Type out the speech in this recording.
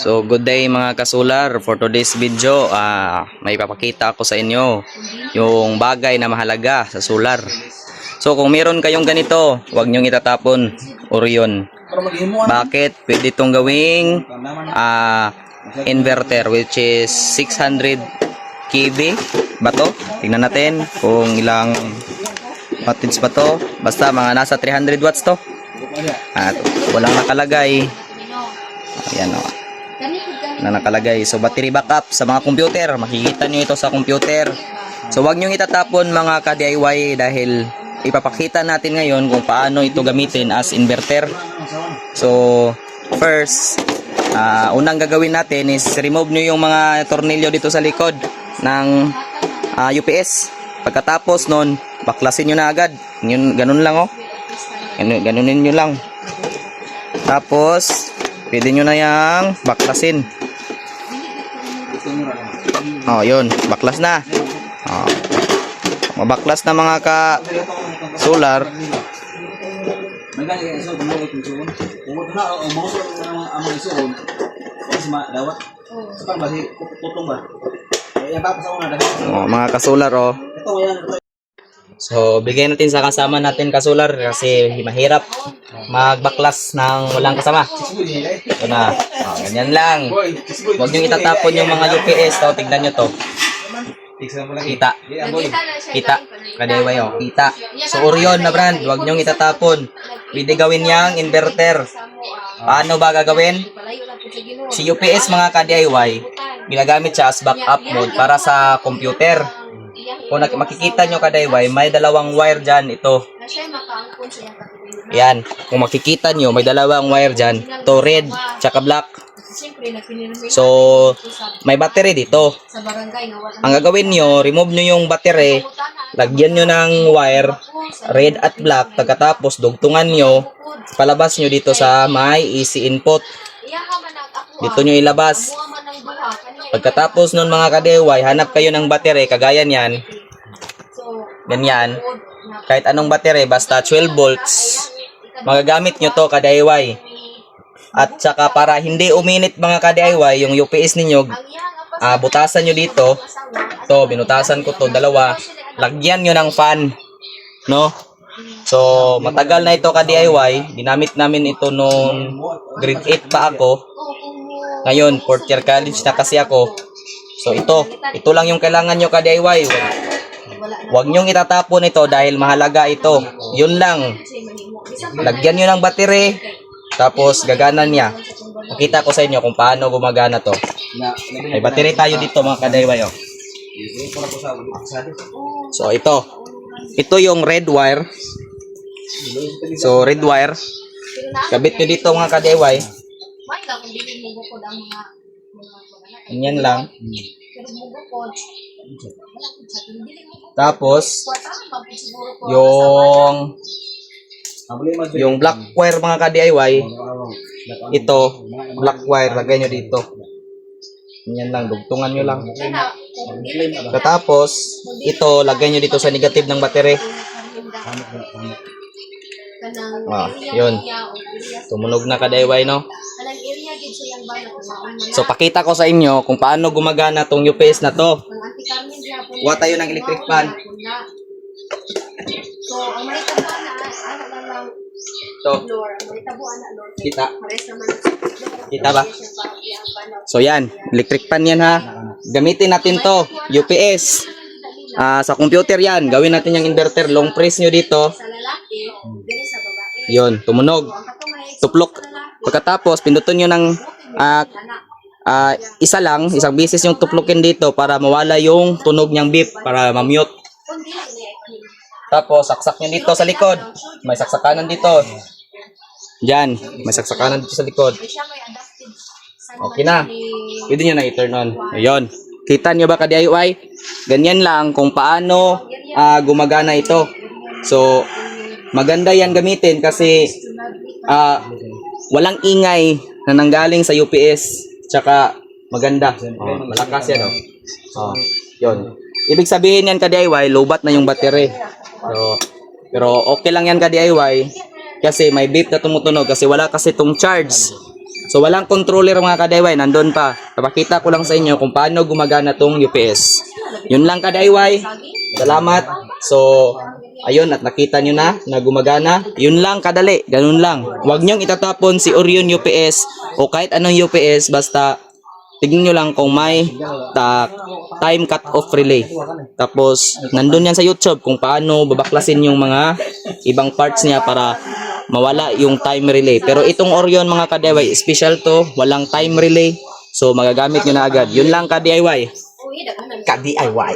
So good day mga kasular, for today's video may papakita ako sa inyo yung bagay na mahalaga sa solar. So kung meron kayong ganito, huwag nyong itatapon or yun. Bakit? Pwede itong gawing inverter which is 600 kV ba to? Tingnan natin kung ilang wattage ba to. Basta mga nasa 300 watts to. At walang nakalagay. Ayan o. Na nakalagay. So battery backup sa mga computer. Makikita nyo ito sa computer. So wag nyo itatapon mga ka-DIY dahil ipapakita natin ngayon kung paano ito gamitin as inverter. So first, unang gagawin natin is remove nyo yung mga tornilyo dito sa likod ng UPS. Pagkatapos nun, baklasin nyo na agad. Yun, ganun lang ganunin nyo lang. Tapos pwede nyo na yang baklasin. Yun, baklas na. Mabaklas na mga ka-solar. Mga ka-solar So, bigyan natin sa kasama natin ka-solar kasi mahirap magbaklas ng walang kasama. Ito na. Ganyan lang. Huwag nyo itatapon yung mga UPS. Tignan nyo to. Kita. Kita. Ka-DIY kita. So, Orion na brand. Huwag nyo itatapon. Pwede gawin yang inverter. Paano ba gagawin? Si UPS mga ka-DIY, ginagamit siya as backup mode para sa computer. Kung makikita nyo ka-DIY, may dalawang wire dyan. Ito. Yan. Kung makikita nyo, may dalawang wire dyan. Ito red, tsaka black. So, may battery dito. Ang gagawin nyo, remove nyo yung battery. Lagyan nyo ng wire, red at black. Pagkatapos, dugtungan nyo. Palabas nyo dito sa may easy input. Dito nyo ilabas. Pagkatapos nun mga ka-DIY, hanap kayo ng battery, kagaya niyan. Ganyan. Kahit anong battery, basta 12 volts. Magagamit nyo to ka-DIY. At saka para hindi uminit mga ka-DIY, yung UPS ninyo, butasan nyo dito. To, binutasan ko to, dalawa. Lagyan nyo ng fan. No? So, matagal na ito ka-DIY. Ginamit namin ito noong grade 8 pa ako. Ngayon, 4th year college na kasi ako. So, ito lang yung kailangan nyo ka-DIY. Huwag nyong itatapon ito dahil mahalaga ito. Yun lang. Lagyan nyo ng battery. Tapos, gagana niya. Makita ko sa inyo kung paano gumagana to. May battery tayo dito mga ka-DIY. So, ito. Ito yung red wire. So, red wire. Kabit nyo dito mga ka-DIY. Ganyan lang. Tapos, yung black wire mga ka-DIY, ito, black wire, lagay nyo dito. Ganyan lang, dugtungan nyo lang. Tapos, ito, lagay nyo dito sa negative ng battery. Yun. Tumunog na ka-DIY, no? So, pakita ko sa inyo kung paano gumagana tong UPS na to. Kuha tayo ng electric fan. So, kita. Kita ba? So, yan. Electric fan yan, ha? Gamitin natin to. UPS. Sa computer yan. Gawin natin yung inverter. Long press nyo dito. Yun. Tumunog. Tuplok. Pagkatapos, pindutin nyo ng isang bisis yung tuplokin dito para mawala yung tunog niyang beep para ma-mute. Tapos, saksak nyo dito sa likod. May saksakanan dito. Diyan. May saksakanan dito sa likod. Okay na. Pwede nyo na i-turn on. Ayun. Kita nyo ba ka-DIY? Ganyan lang kung paano gumagana ito. So, maganda yan gamitin kasi walang ingay na nanggaling sa UPS. Tsaka maganda. Malakas yan. Yun. Ibig sabihin yan ka-DIY, lobat na yung battery. Pero okay lang yan ka-DIY kasi may beep na tumutunog kasi wala kasi itong charge So walang controller mga ka-DIY, nandun pa. Papakita ko lang sa inyo kung paano gumagana tong UPS. Yun lang ka-DIY. Salamat. So ayun, at nakita nyo na gumagana. Yun lang kadali, ganun lang. Huwag nyong itatapon si Orion UPS o kahit anong UPS, basta tignan nyo lang kung may time cut off relay. Tapos nandun yan sa YouTube kung paano babaklasin yung mga ibang parts niya para mawala yung time relay. Pero itong Orion mga ka-DIY, special to, walang time relay. So magagamit nyo na agad. Yun lang ka-DIY. Ka-DIY.